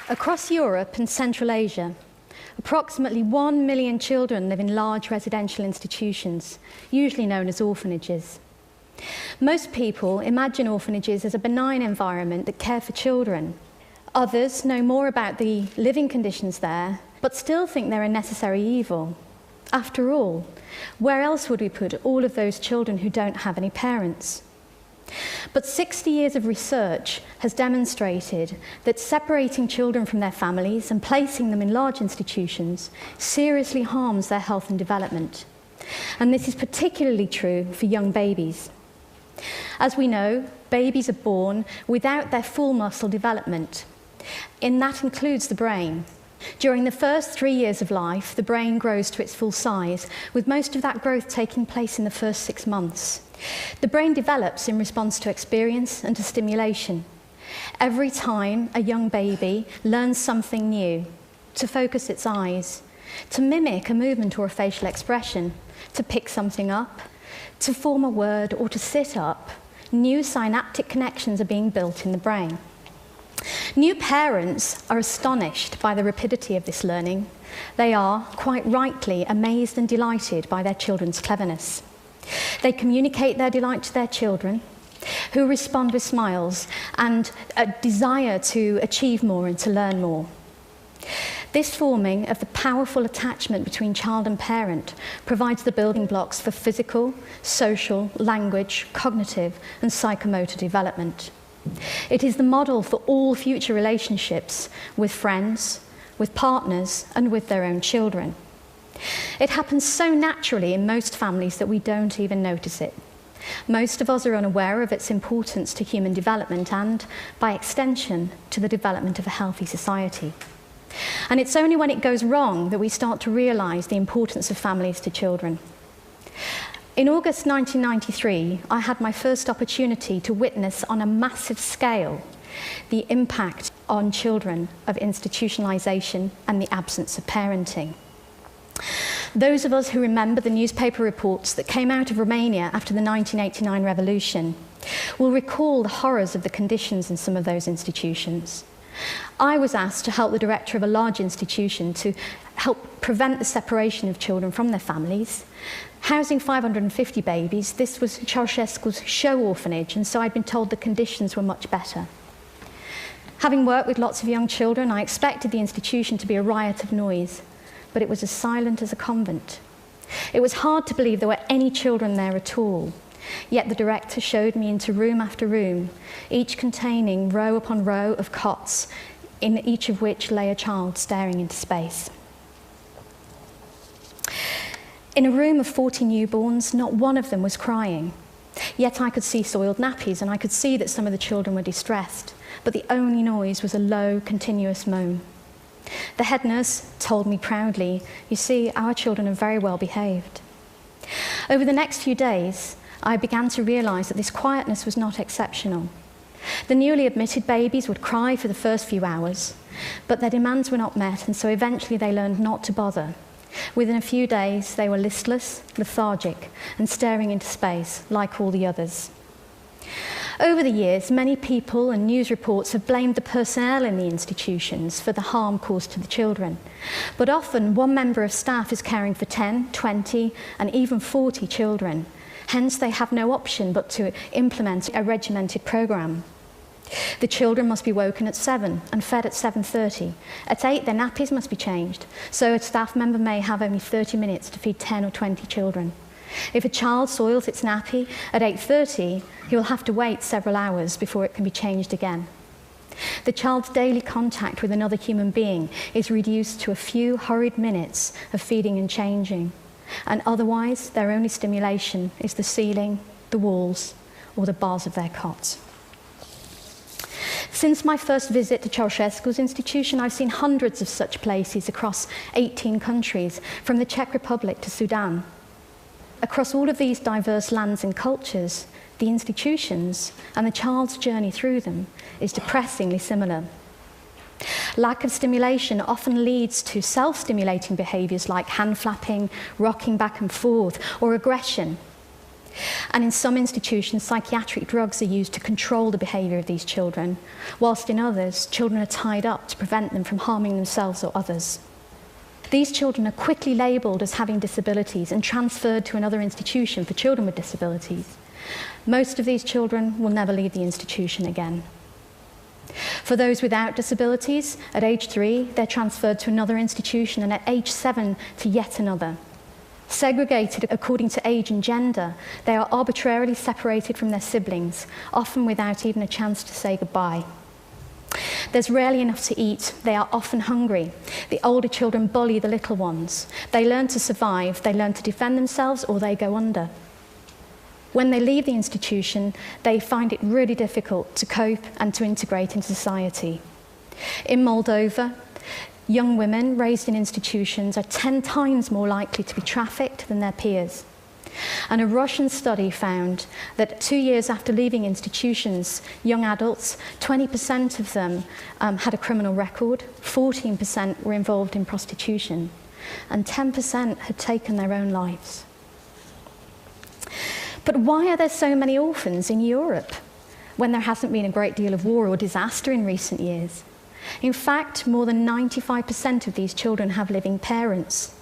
Across Europe and Central Asia, approximately 1 million children live in large residential institutions, usually known as orphanages. Most people imagine orphanages as a benign environment that care for children. Others know more about the living conditions there, but still think they're a necessary evil. After all, where else would we put all of those children who don't have any parents? But 60 years of research has demonstrated that separating children from their families and placing them in large institutions seriously harms their health and development. And this is particularly true for young babies. As we know, babies are born without their full muscle development, and that includes the brain. During the first 3 years of life, the brain grows to its full size, with most of that growth taking place in the first 6 months. The brain develops in response to experience and to stimulation. Every time a young baby learns something new, to focus its eyes, to mimic a movement or a facial expression, to pick something up, to form a word or to sit up, new synaptic connections are being built in the brain. New parents are astonished by the rapidity of this learning. They are, quite rightly, amazed and delighted by their children's cleverness. They communicate their delight to their children, who respond with smiles and a desire to achieve more and to learn more. This forming of the powerful attachment between child and parent provides the building blocks for physical, social, language, cognitive, and psychomotor development. It is the model for all future relationships with friends, with partners, and with their own children. It happens so naturally in most families that we don't even notice it. Most of us are unaware of its importance to human development and, by extension, to the development of a healthy society. And it's only when it goes wrong that we start to realise the importance of families to children. In August 1993, I had my first opportunity to witness on a massive scale the impact on children of institutionalisation and the absence of parenting. Those of us who remember the newspaper reports that came out of Romania after the 1989 revolution will recall the horrors of the conditions in some of those institutions. I was asked to help the director of a large institution to help prevent the separation of children from their families. Housing 550 babies, this was Ceausescu's show orphanage, and so I'd been told the conditions were much better. Having worked with lots of young children, I expected the institution to be a riot of noise, but it was as silent as a convent. It was hard to believe there were any children there at all, yet the director showed me into room after room, each containing row upon row of cots, in each of which lay a child staring into space. In a room of 40 newborns, not one of them was crying. Yet I could see soiled nappies, and I could see that some of the children were distressed, but the only noise was a low, continuous moan. The head nurse told me proudly, "You see, our children are very well behaved." Over the next few days, I began to realise that this quietness was not exceptional. The newly admitted babies would cry for the first few hours, but their demands were not met, and so eventually they learned not to bother. Within a few days, they were listless, lethargic, and staring into space like all the others. Over the years, many people and news reports have blamed the personnel in the institutions for the harm caused to the children. But often, one member of staff is caring for 10, 20, and even 40 children. Hence, they have no option but to implement a regimented programme. The children must be woken at 7 and fed at 7:30. At 8, their nappies must be changed, so a staff member may have only 30 minutes to feed 10 or 20 children. If a child soils its nappy at 8:30, he will have to wait several hours before it can be changed again. The child's daily contact with another human being is reduced to a few hurried minutes of feeding and changing, and otherwise their only stimulation is the ceiling, the walls, or the bars of their cots. Since my first visit to Ceausescu's institution, I've seen hundreds of such places across 18 countries, from the Czech Republic to Sudan. Across all of these diverse lands and cultures, the institutions and the child's journey through them is depressingly similar. Lack of stimulation often leads to self-stimulating behaviours like hand flapping, rocking back and forth, or aggression. And in some institutions, psychiatric drugs are used to control the behaviour of these children, whilst in others, children are tied up to prevent them from harming themselves or others. These children are quickly labelled as having disabilities and transferred to another institution for children with disabilities. Most of these children will never leave the institution again. For those without disabilities, at age 3, they're transferred to another institution, and at age 7 to yet another. Segregated according to age and gender, they are arbitrarily separated from their siblings, often without even a chance to say goodbye. There's rarely enough to eat. They are often hungry. The older children bully the little ones. They learn to survive, they learn to defend themselves, or they go under. When they leave the institution, they find it really difficult to cope and to integrate into society. In Moldova, young women raised in institutions are 10 times more likely to be trafficked than their peers. And a Russian study found that 2 years after leaving institutions, young adults, 20% of them had a criminal record, 14% were involved in prostitution, and 10% had taken their own lives. But why are there so many orphans in Europe when there hasn't been a great deal of war or disaster in recent years? In fact, more than 95% of these children have living parents.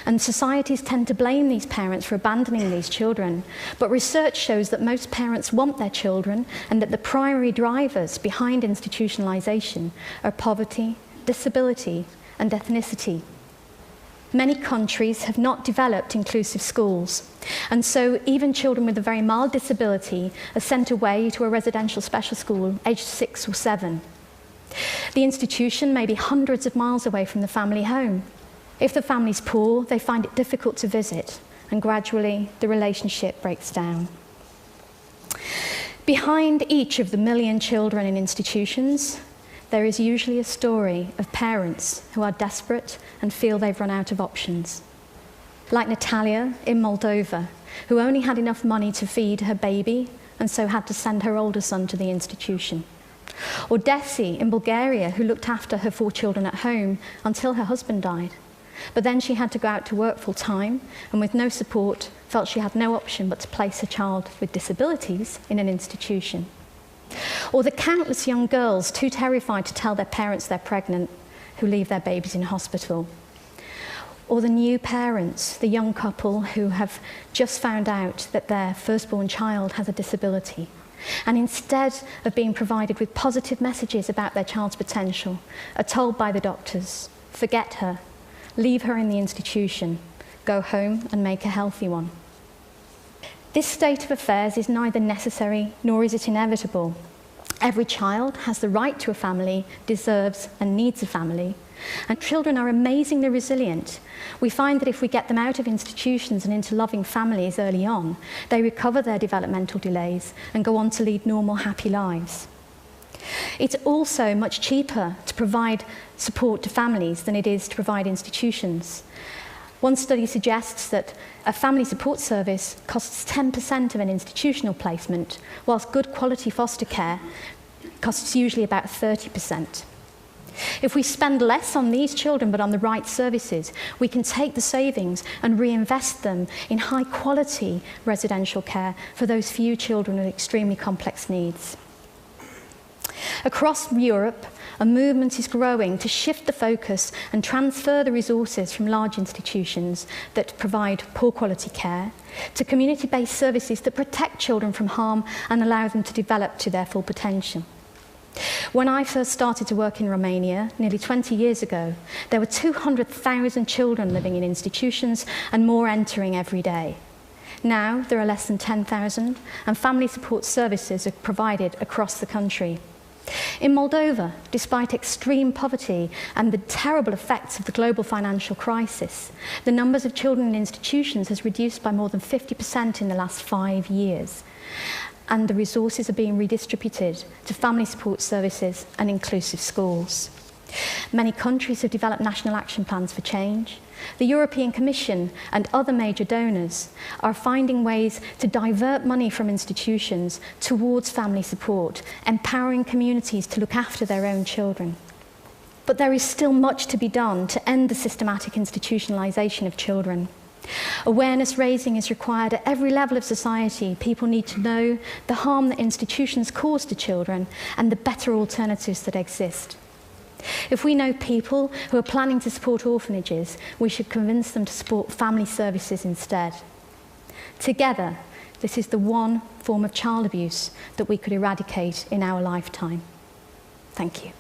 And societies tend to blame these parents for abandoning these children. But research shows that most parents want their children, and that the primary drivers behind institutionalization are poverty, disability, and ethnicity. Many countries have not developed inclusive schools, and so even children with a very mild disability are sent away to a residential special school aged 6 or 7. The institution may be hundreds of miles away from the family home. If the family's poor, they find it difficult to visit, and gradually the relationship breaks down. Behind each of the million children in institutions, there is usually a story of parents who are desperate and feel they've run out of options. Like Natalia in Moldova, who only had enough money to feed her baby and so had to send her older son to the institution. Or Desi in Bulgaria, who looked after her 4 children at home until her husband died. But then she had to go out to work full time, and with no support, felt she had no option but to place a child with disabilities in an institution. Or the countless young girls too terrified to tell their parents they're pregnant, who leave their babies in hospital. Or the new parents, the young couple who have just found out that their firstborn child has a disability. And instead of being provided with positive messages about their child's potential, are told by the doctors, forget her, leave her in the institution, go home and make a healthy one. This state of affairs is neither necessary nor is it inevitable. Every child has the right to a family, deserves and needs a family. And children are amazingly resilient. We find that if we get them out of institutions and into loving families early on, they recover their developmental delays and go on to lead normal, happy lives. It's also much cheaper to provide support to families than it is to provide institutions. One study suggests that a family support service costs 10% of an institutional placement, whilst good quality foster care costs usually about 30%. If we spend less on these children but on the right services, we can take the savings and reinvest them in high quality residential care for those few children with extremely complex needs. Across Europe, a movement is growing to shift the focus and transfer the resources from large institutions that provide poor quality care to community-based services that protect children from harm and allow them to develop to their full potential. When I first started to work in Romania, nearly 20 years ago, there were 200,000 children living in institutions and more entering every day. Now there are less than 10,000, and family support services are provided across the country. In Moldova, despite extreme poverty and the terrible effects of the global financial crisis, the numbers of children in institutions has reduced by more than 50% in the last 5 years. And the resources are being redistributed to family support services and inclusive schools. Many countries have developed national action plans for change, The European Commission and other major donors are finding ways to divert money from institutions towards family support, empowering communities to look after their own children. But there is still much to be done to end the systematic institutionalisation of children. Awareness raising is required at every level of society. People need to know the harm that institutions cause to children and the better alternatives that exist. If we know people who are planning to support orphanages, we should convince them to support family services instead. Together, this is the one form of child abuse that we could eradicate in our lifetime. Thank you.